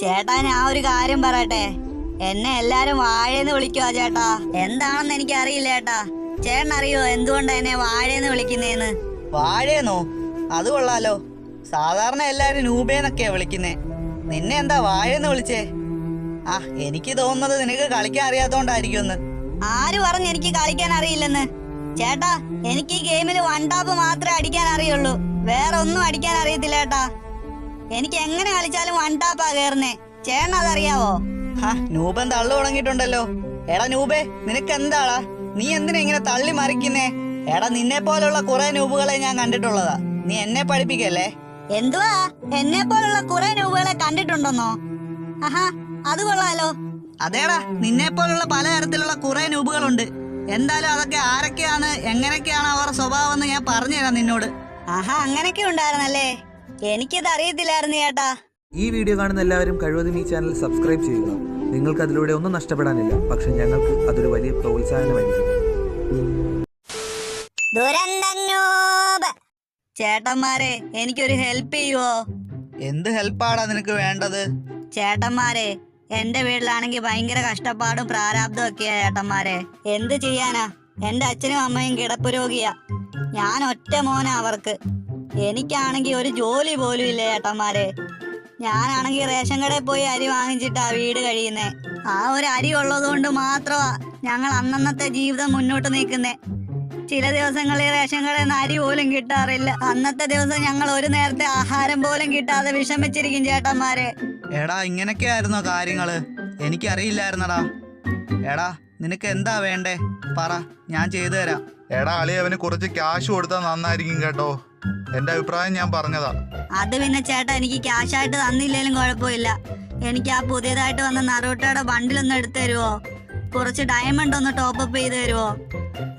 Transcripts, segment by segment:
ചേട്ടാ ഞാൻ ഒരു കാര്യം പറയട്ടെ. എന്നെ എല്ലാരും വാഴേന്ന് വിളിക്കുവാ ചേട്ടാ. എന്താണെന്ന് എനിക്ക് അറിയില്ല ചേട്ടാ. ചേട്ടൻ അറിയോ എന്തുകൊണ്ടാ എന്നെ വാഴേന്ന് വിളിക്കുന്നേന്ന്? വാഴയെന്നോ? അത് കൊള്ളാലോ. സാധാരണ എല്ലാരും നൂബേന്നൊക്കെയാ വിളിക്കുന്നേ. നിന്നെ എന്താ വാഴയെന്ന് വിളിച്ചേ? ആ, എനിക്ക് തോന്നുന്നത് നിനക്ക് കളിക്കാൻ അറിയാത്തോണ്ടായിരിക്കുമെന്ന്. ആര് പറഞ്ഞു എനിക്ക് കളിക്കാൻ അറിയില്ലെന്ന്? ചേട്ടാ, എനിക്ക് ഈ ഗെയിമിൽ വൺ ടാപ്പ് മാത്രമേ അടിക്കാൻ അറിയുള്ളൂ. വേറെ ഒന്നും അടിക്കാൻ അറിയത്തില്ല ചേട്ടാ. എനിക്ക് എങ്ങനെ കളിച്ചാലും വൺ ടാപ്പാ കേറുന്നേ. ചേട്ടൻ അതറിയാവോ? നൂബൻ തള്ളു തുടങ്ങിയിട്ടുണ്ടല്ലോ. എടാ നൂബേ, നിനക്ക് എന്താടാ? നീ എന്തിനാ ഇങ്ങനെ തള്ളി മറിക്കുന്നേ? എടാ, നിന്നെ പോലുള്ള കുറെ നൂബുകളെ ഞാൻ കണ്ടിട്ടുള്ളതാ. നീ എന്നെ പഠിപ്പിക്കല്ലേ. എന്തുവാ? എന്നെ പോലുള്ള കുറെ നൂബുകളെ കണ്ടിട്ടുണ്ടെന്നോ? ആഹാ, അത് കൊള്ളാലോ. അതേടാ, നിന്നെ പോലുള്ള പലതരത്തിലുള്ള കുറെ നൂബുകളുണ്ട്. എന്തായാലും അതൊക്കെ ആരൊക്കെയാണ്, എങ്ങനെയൊക്കെയാണ് അവരുടെ സ്വഭാവം എന്ന് ഞാൻ പറഞ്ഞുതരാം നിന്നോട്. ആഹാ, അങ്ങനെയൊക്കെ ഉണ്ടായിരുന്നല്ലേ? എനിക്കിത് അറിയത്തില്ലായിരുന്നു ചേട്ടാ. ഈ വീഡിയോ കാണുന്ന എല്ലാവരും കഴിവതും ഈ ചാനൽ സബ്സ്ക്രൈബ് ചെയ്യുക. നിങ്ങൾക്ക് അതിലൂടെ ഒന്നും നഷ്ടപ്പെടാനില്ല, പക്ഷെ ഞങ്ങൾക്ക് അതൊരു വലിയ പ്രോത്സാഹനമായിരിക്കും. ചേട്ടന്മാരെ, എനിക്കൊരു ഹെൽപ്പ് ചെയ്യുവോ? എന്ത് ഹെൽപ്പാടാ നിനക്ക് വേണ്ടത്? ചേട്ടന്മാരെ, എന്റെ വീട്ടിലാണെങ്കിൽ ഭയങ്കര കഷ്ടപ്പാടും പ്രാരാബ്ദവും ഒക്കെയാ ചേട്ടന്മാരെ. എന്ത് ചെയ്യാനാ? എന്റെ അച്ഛനും അമ്മയും കിടപ്പ് രോഗിയാ. ഞാൻ ഒറ്റ മോനാ അവർക്ക്. എനിക്കാണെങ്കിൽ ഒരു ജോലി പോലും ഇല്ല ചേട്ടന്മാരെ. ഞാനാണെങ്കിൽ റേഷൻ കടയിൽ പോയി അരി വാങ്ങിച്ചിട്ടാ വീട് കഴിയുന്നേ. ആ ഒരു അരി ഉള്ളത് കൊണ്ട് മാത്രമാ ഞങ്ങൾ അന്നന്നത്തെ ജീവിതം മുന്നോട്ട് നീക്കുന്നേ. ചില ദിവസങ്ങളിൽ റേഷൻ കടയിൽ നിന്ന് അരി പോലും കിട്ടാറില്ല. അന്നത്തെ ദിവസം ഞങ്ങൾ ഒരു നേരത്തെ ആഹാരം പോലും കിട്ടാതെ വിഷമിച്ചിരിക്കും ചേട്ടന്മാരെ. എടാ, ഇങ്ങനൊക്കെയായിരുന്നോ കാര്യങ്ങള്? എനിക്കറിയില്ലായിരുന്നടാ. എടാ, നിനക്ക് എന്താ വേണ്ടേ? പറ, ഞാൻ ചെയ്തു തരാം. എടാ അളി, അവന് കുറച്ച് ക്യാഷ് കൊടുത്താൽ നന്നായിരിക്കും കേട്ടോ. എന്റെ അഭിപ്രായം ഞാൻ പറഞ്ഞതാ. അത് പിന്നെ ചേട്ടാ, എനിക്ക് ക്യാഷ് ആയിട്ട് തന്നില്ലേലും കുഴപ്പമില്ല. എനിക്ക് ആ പുതിയതായിട്ട് വന്ന നറൂട്ടയുടെ ബണ്ടിലൊന്ന് എടുത്തു തരുവോ? കുറച്ച് ഡയമണ്ട് ഒന്ന് ടോപ്പപ്പ് ചെയ്ത് തരുവോ?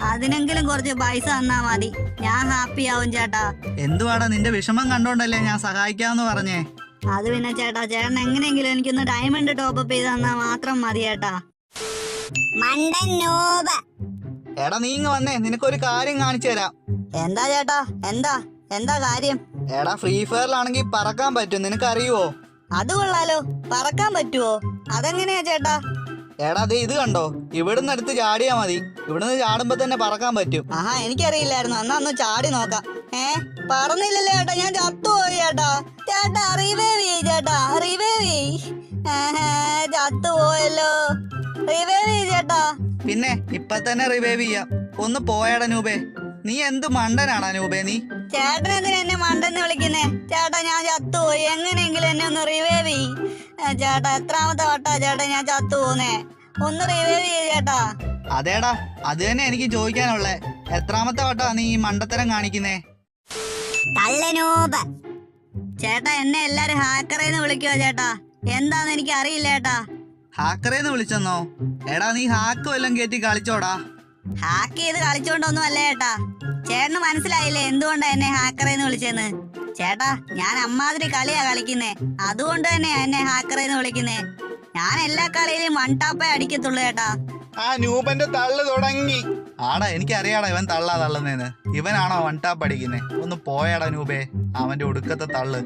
അതിനെങ്കിലും കുറച്ച് പൈസ തന്നാ മതി. ഞാൻ ഹാപ്പി ആവും ചേട്ടാ. എന്തുവാടാ, നിന്റെ വിഷമം കണ്ടോണ്ടല്ലേ ഞാൻ സഹായിക്കാന്ന് പറഞ്ഞേ. അത് പിന്നെ ചേട്ടാ, ചേട്ടൻ എങ്ങനെയെങ്കിലും എനിക്കൊന്ന് ഡയമണ്ട് ടോപ്പപ്പ് ചെയ്ത് തന്നാ മാത്രം മതി ചേട്ടാ. എടാ, നീ ഇങ്ങ് വന്നേ, നിനക്കൊരു കാര്യം കാണിച്ചു തരാം. എന്താ ചേട്ടാ? എന്താ എന്താ കാര്യം? എടാ, ഫ്രീ ഫയറിലാണെങ്കിൽ പറക്കാൻ പറ്റും, നിനക്കറിയുവോ? അത് കൊള്ളാലോ. പറക്കാൻ പറ്റുവോ? അതെങ്ങനെയാ ചേട്ടാ? എടാ, ഇത് കണ്ടോ? ഇവിടുന്ന് എടുത്ത് ചാടിയാ മതി. ഇവിടുന്ന് ചാടുമ്പോ തന്നെ പറക്കാൻ പറ്റും. ആഹാ, എനിക്കറിയില്ലായിരുന്നു. എന്നാ ഒന്ന് ചാടി നോക്കാം. പറന്നില്ലല്ലോ ചേട്ടാ, ഞാൻ ചത്തുപോയി ചേട്ടാ. ചേട്ടാ റിവൈവ് ചെയ്യ് ചേട്ടാ, റിവൈവ് ചെയ്യ്. ചത്തുപോയല്ലോ. റിവൈവ് ചെയ്യ് ചേട്ടാ. പിന്നെ ഇപ്പൊ തന്നെ റിവൈവ് ചെയ്യാം. ഒന്ന് പോയാടാ നൂബേ. നീ എന്ത് മണ്ടനാടാ നൂബേ നീ? ചേട്ടൻ എന്തിനാ എന്നെ മണ്ടെന്ന് വിളിക്കുന്നേ? ചേട്ടാ, ഞാൻ ചത്തുപോയി. എങ്ങനെയെങ്കിലും എന്നെ ഒന്ന് റിവൈവ് ചെയ്യ് ചേട്ടാ. എത്രാമത്തെ വട്ടാ ചേട്ടാ ഞാൻ ചത്തുപോന്നേ? ഒന്ന് റിവൈവ് ചെയ്യ് ചേട്ടാ. അതേടാ, അത് തന്നെ എനിക്ക് ചോദിക്കാനുള്ളേ. എത്രാമത്തെ വട്ടാ നീ ഈ മണ്ടത്തരം കാണിക്കുന്നേ? ചേട്ടാ, എന്നെ എല്ലാരും ഹാക്കറേന്ന് വിളിക്കുവോ ചേട്ടാ? എന്താന്ന് എനിക്ക് അറിയില്ല ചേട്ടാ. ഹാക്കറേന്ന് വിളിച്ചെന്നോ? എടാ, നീ ഹാക്ക് വല്ലതും കയറ്റി കളിച്ചോടാ. ഹാക്ക് ചെയ്ത് കളിച്ചോണ്ടൊന്നും അല്ല ചേട്ടാ. ചേട്ടന് മനസ്സിലായില്ലേ എന്തുകൊണ്ടാ എന്നെ ഹാക്കറേന്ന് വിളിച്ചെന്ന്? ചേട്ടാ, ഞാൻ അമ്മാതിരി കളിയാ കളിക്കുന്നേ. അതുകൊണ്ട് തന്നെയാ എന്നെ ഹാക്കറേന്ന് വിളിക്കുന്നേ. ഞാൻ എല്ലാ കളിയിലും വൺ ടാപ്പേ അടിക്കത്തുള്ളൂ ചേട്ടാ. ആ നൂബന്റെ തള്ളു തുടങ്ങി. ആടാ, എനിക്കറിയാടാ ഇവൻ തള്ളാ തള്ളുന്നേന്ന്. ഇവനാണോ വൺ ടാപ്പ് അടിക്കുന്നേ? ഒന്ന് പോയാടാ നൂബേ, അവന്റെ ഒടുക്കത്തെ തള്ളു.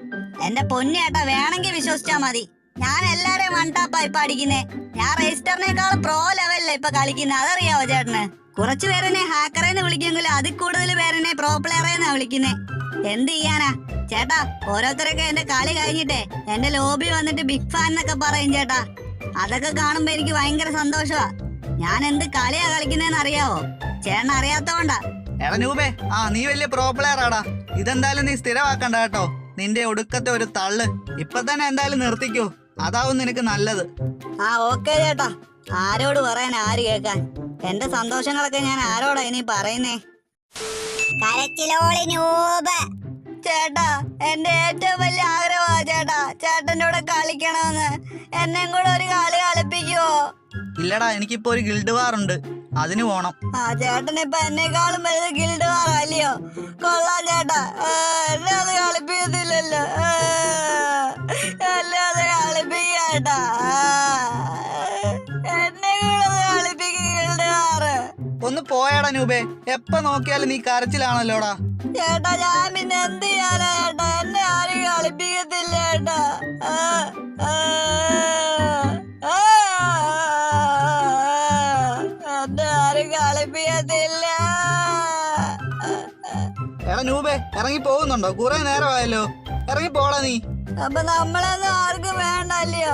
എന്റെ പൊന്നേട്ടാ, വേണമെങ്കിൽ വിശ്വസിച്ചാ മതി. ഞാൻ എല്ലാരെയും വൺ ടാപ്പാ ഇപ്പൊ അടിക്കുന്നേ. ഞാൻ രജിസ്റ്ററിനേക്കാൾ പ്രോ ലെവലിലാ ഇപ്പൊ കളിക്കുന്നേ. അതറിയാവോ ചേട്ടന്? കുറച്ചു പേരെന്നെ ഹാക്കറേന്ന് വിളിക്കുമെങ്കിലും അതിൽ കൂടുതൽ പേരെന്നെ പ്രോ പ്ലെയറേന്നാ വിളിക്കുന്നേ. എന്ത് ചെയ്യാനാ ചേട്ടാ? ഓരോരുത്തരൊക്കെ എന്റെ കളി കഴിഞ്ഞിട്ടേ എന്റെ ലോബി വന്നിട്ട് ബിഗ് ഫാൻ എന്നൊക്കെ പറയും ചേട്ടാ. അതൊക്കെ കാണുമ്പോ എനിക്ക് ഭയങ്കര സന്തോഷമാ. ഞാൻ എന്ത് കളിയാ കളിക്കുന്നേന്ന് അറിയാവോ? ചേട്ടൻ അറിയാത്തോണ്ടാ. എടാ നൂബേ, നീ വലിയ പ്രോ പ്ലെയർ ആടാ. ഇതെന്തായാലും നീ സ്ഥിരമാക്കണ്ട കേട്ടോ. നിന്റെ ഒടുക്കത്തെ ഒരു തള്ള് ഇപ്പൊ തന്നെ എന്തായാലും നിർത്തിക്കോ. അതാവും നിനക്ക് നല്ലത്. ഓക്കേ ചേട്ടാ. ആരോട് പറയാൻ, ആര് കേൾക്കാൻ? എന്റെ സന്തോഷങ്ങളൊക്കെ ഞാൻ ആരോടാ ഇനി പറയുന്നേ? ചേട്ടാ, എന്റെ ഏറ്റവും വലിയ ആഗ്രഹമാ ചേട്ടാ ചേട്ടൻ്റെ കൂടെ കളിക്കണമെന്ന്. എന്നെയും കൂടെ ഒരു കളി കളിപ്പിക്കുവോ? ഇല്ലടാ, എനിക്കിപ്പോ ഒരു ഗിൽഡ് വാർ ഉണ്ട്, അതിന് പോണം. ചേട്ടൻ ഇപ്പൊ എന്നെക്കാളും വലുത് ഗിൽഡ് വാർ അല്ലയോ? കൊള്ളാം ചേട്ടാ. എന്നെ അത് കളിപ്പിക്കത്തില്ലല്ലോ. എന്നെ അത് കളിപ്പിക്കാട്ടാ. എന്നെ കൂടെ കളിപ്പിക്കും ഗിൽഡ് വാർ. ഒന്ന് പോയാടാ നൂബേ, എപ്പ നോക്കിയാലും നീ കരച്ചിലാണല്ലോടാ. ചേട്ടാ, ഞാൻ പിന്നെ എന്ത് ചെയ്യാനാ ചേട്ടാ? എന്നെ ആരും കളിപ്പിക്കത്തില്ല ചേട്ടാ. എടാ നൂബേ ഇറങ്ങി പോകുന്നുണ്ടോ? കുറെ നേരമായല്ലോ, ഇറങ്ങി പോടാ നീ. അപ്പൊ നമ്മളൊന്നും ആർക്കും വേണ്ട അല്ലയോ?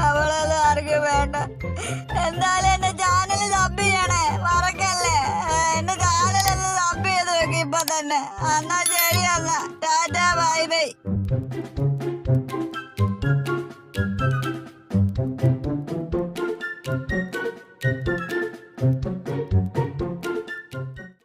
അവളൊന്നും ആർക്കും വേണ്ട. എന്തായാലും എന്റെ ചാനൽ സബ് ചെയ്യണേ, മറക്കല്ലേ. എന്റെ ചാനൽ ഒന്ന് സബ് ചെയ്ത് വെക്ക് ഇപ്പൊ തന്നെ. എന്നാ